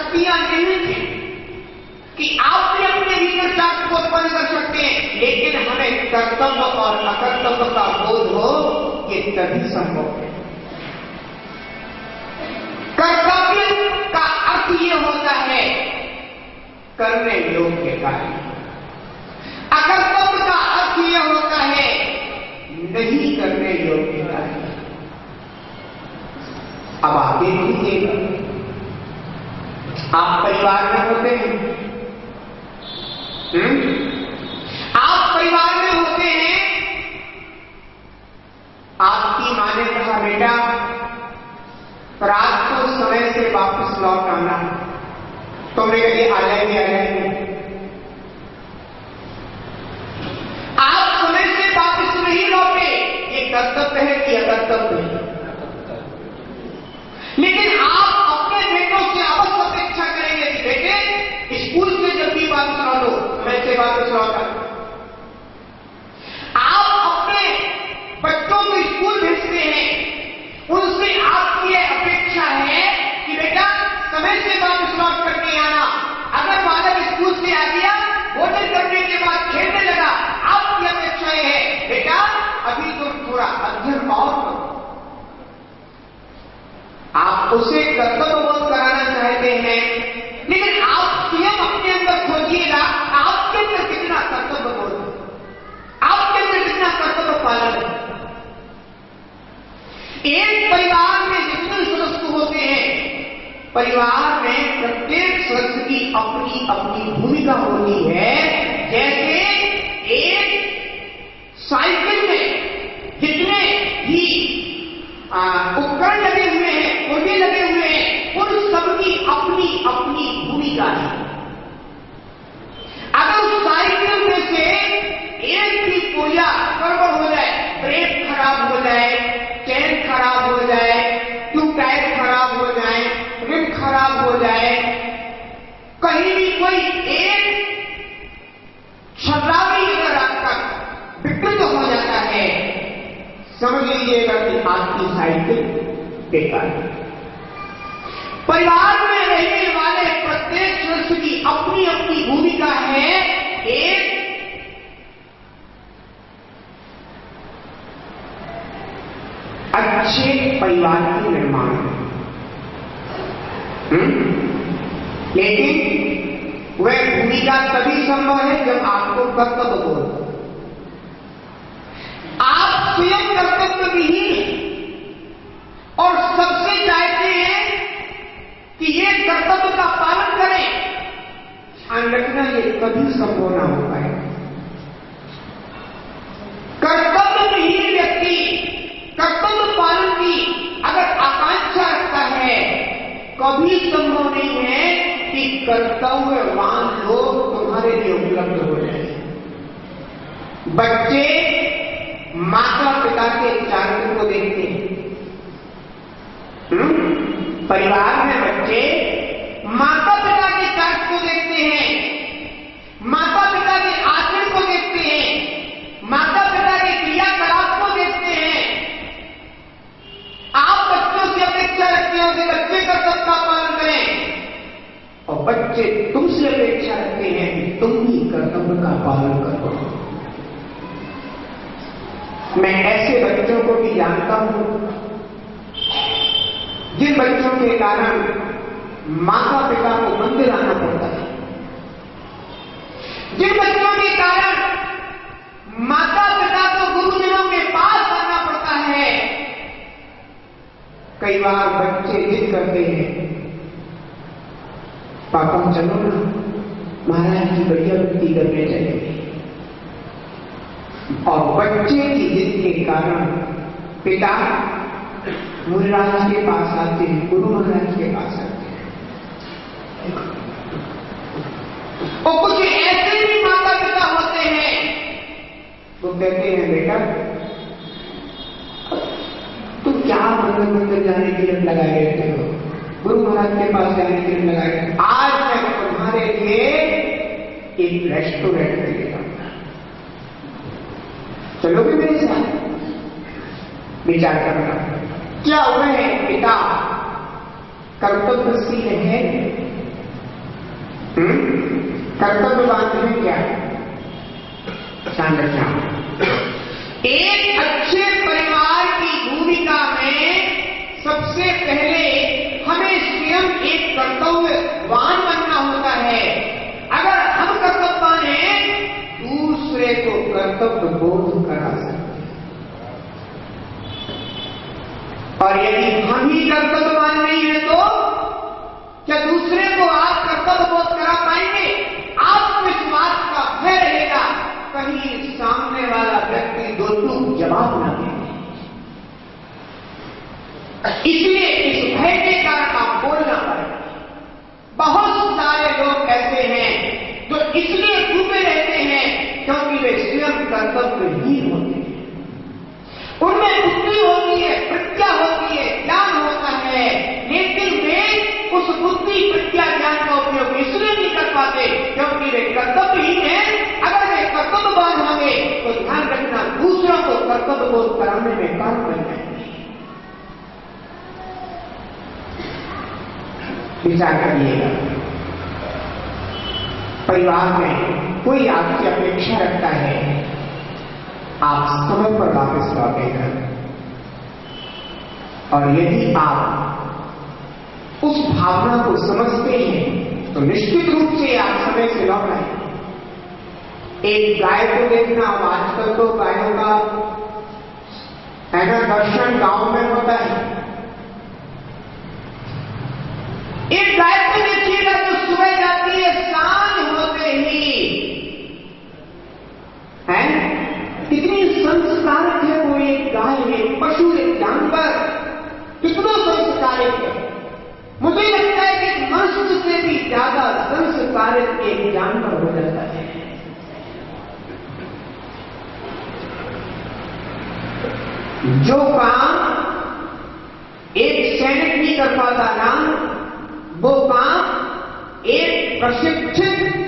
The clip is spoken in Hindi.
शक्तियां नहीं थी कि आप भी अपने भीतर त्याग को उत्पन्न कर सकते हैं, लेकिन हमें कर्तव्य और अकर्तव्य का बोध हो, ये तभी संभव है। कर्तव्य का अर्थ ये होता है करने योग्य कार्य, अकर्तव्य का अर्थ ये होता है नहीं करने योग्य कार्य। अब आप देख लीजिएगा, आप परिवार में होते हैं, आप परिवार में होते हैं, आपकी मां ने कहा बेटा रात को समय से वापस लौट आना, तुमने कहा आ जाएंगे आ जाएंगे। आप समय से वापस नहीं लौटे, ये कर्तव्य है कि अकर्तव्य है? लेकिन आप अपने बेटों से अवश्य अपेक्षा करेंगे कि बेटे स्कूल से जल्दी वापस लौटो, समय से वापस लौटा। आप अपने बच्चों को स्कूल भेजते हैं, उनसे आपकी अपेक्षा है कि बेटा समय से वापस लौट करके आना। अगर बालक स्कूल से आ गया, भोजन करने के बाद खेलने लगा, आपकी अपेक्षा है बेटा अभी तो थोड़ा अध्ययन और करो। आप उसे कर्तव्य बोध कराना चाहते हैं, लेकिन आप स्वयं अपने अंदर खोजिएगा आपके अंदर कितना कर्तव्य बोध है, आपके अंदर कितना कर्तव्य पालन है। एक परिवार में जितने सदस्य होते हैं, परिवार में प्रत्येक सदस्य की अपनी अपनी भूमिका होती है। जैसे एक साइकिल में जितने भी उपकरण लगे हुए हैं, पुर्जे लगे हुए हैं, उन सबकी अपनी अपनी भूमिका है। अगर उस साइकिल में से एक भी पुर्जा गड़बड़ हो जाए, ब्रेक खराब हो जाए, चैन खराब हो जाए, ट्यूबलाइट खराब हो जाए, रिम खराब हो जाए, कहीं भी कोई एक छर्रा भी अगर आपका विकृत हो जाता है, समझ लीजिएगा कि आपकी साइकिल बेकार है। परिवार में रहने वाले प्रत्येक सदस्य की अपनी अपनी भूमिका है। एक अच्छे परिवार के निर्माण में, लेकिन वह भूमिका तभी संभव है जब आपको कर्तव्य बोध। आप स्वयं कर्तव्य विहीन और सबसे चाहते हैं कि ये कर्तव्य का पालन करें, ध्यान रखना ये कभी संभव ना हो पाए। कर्तव्य विहीन व्यक्ति कर्तव्य पालन की अगर आकांक्षा रखता है, कभी संभव नहीं है कि कर्तव्यवान लोग तुम्हारे लिए उपलब्ध हो जाए। बच्चे माता पिता के चारित्र को देखते हैं। परिवार में बच्चे माता पिता के चारित्र को देखते हैं, माता पिता के आचरण को देखते हैं, माता पिता के क्रियाकलाप को देखते हैं। आप बच्चों से अपेक्षा रखते हो कि बच्चे कर्तव्य का पालन करें, और बच्चे तुमसे अपेक्षा रखते हैं कि तुम भी कर्तव्य का पालन करो। मैं ऐसे बच्चों को भी जानता हूं जिन बच्चों के कारण माता पिता को मंदिर आना पड़ता है, जिन बच्चों के कारण माता पिता को गुरुजनों के पास आना पड़ता है। कई बार बच्चे जिद करते हैं, पापा चलो ना महाराज की बढ़िया भक्ति करने चाहिए, और बच्चे की जिद के कारण पिता मुनिराज के पास आते हैं, गुरु महाराज के पास आते हैं। और कुछ ऐसे भी माता पिता होते हैं, वो कहते हैं बेटा तुम क्या मंदिर जाने के लिए लगाए रहते हो, गुरु महाराज के पास जाने के लिए लगाए रहते हो। आज मैं तुम्हारे लिए एक रेस्टोरेंट देता हूं, चलोगे मेरे साथ? विचार करना। क्या वह पिता कर्तव्यशील है कर्तव्यवान में क्या है? ध्यान रखना, एक अच्छे परिवार की भूमिका में सबसे पहले हमें स्वयं एक कर्तव्यवान बनना होता है। अगर हम कर्तव्यवान हैं, दूसरे को कर्तव्य बोध करा सकते हैं। और यदि हम ही कर्तव्यवान नहीं है तो क्या दूसरे को आप कर्तव्य बोध करा पाएंगे? आत्मविश्वास का भय रहेगा, कहीं सामने वाला व्यक्ति दो टूक जवाब न दे। इसलिए इस भय के कारण आप बोलना पड़ेगा। बहुत सारे लोग ऐसे हैं जो इसलिए डूबे रहते हैं क्योंकि वे स्वयं कर्तव्यहीन होते हैं। उनमें बुद्धि होती है, प्रज्ञा होती है, ज्ञान होता है, लेकिन वे उस बुद्धि प्रज्ञा ज्ञान का उपयोग इसलिए नहीं कर पाते क्योंकि वे कर्तव्यहीन हैं। अगर वे कर्तव्यवान होंगे तो ध्यान रखना, दूसरों को कर्तव्य बोध कराने में काम बन जाएंगे। विचार करिएगा, परिवार में कोई आपकी अपेक्षा रखता है, आप समय पर वापस लौटेगा, और यदि आप उस भावना को समझते हैं तो निश्चित रूप से आप समय से लौट आए। एक गाय को देखना, आजकल तो गायों का ऐसा दर्शन गांव में होता है। एक गाय को देखिएगा तो सुबह जाती है, सांझ होते ही है। कितनी संस्कारिक है वो एक गाय, एक पशु, एक जानवर, कितना संस्कारिक है। मुझे लगता है कि मनुष्य से भी ज्यादा संस्कारिक एक जानवर हो जाता है। जो काम एक सैनिक नहीं कर पाता ना, वो काम एक प्रशिक्षित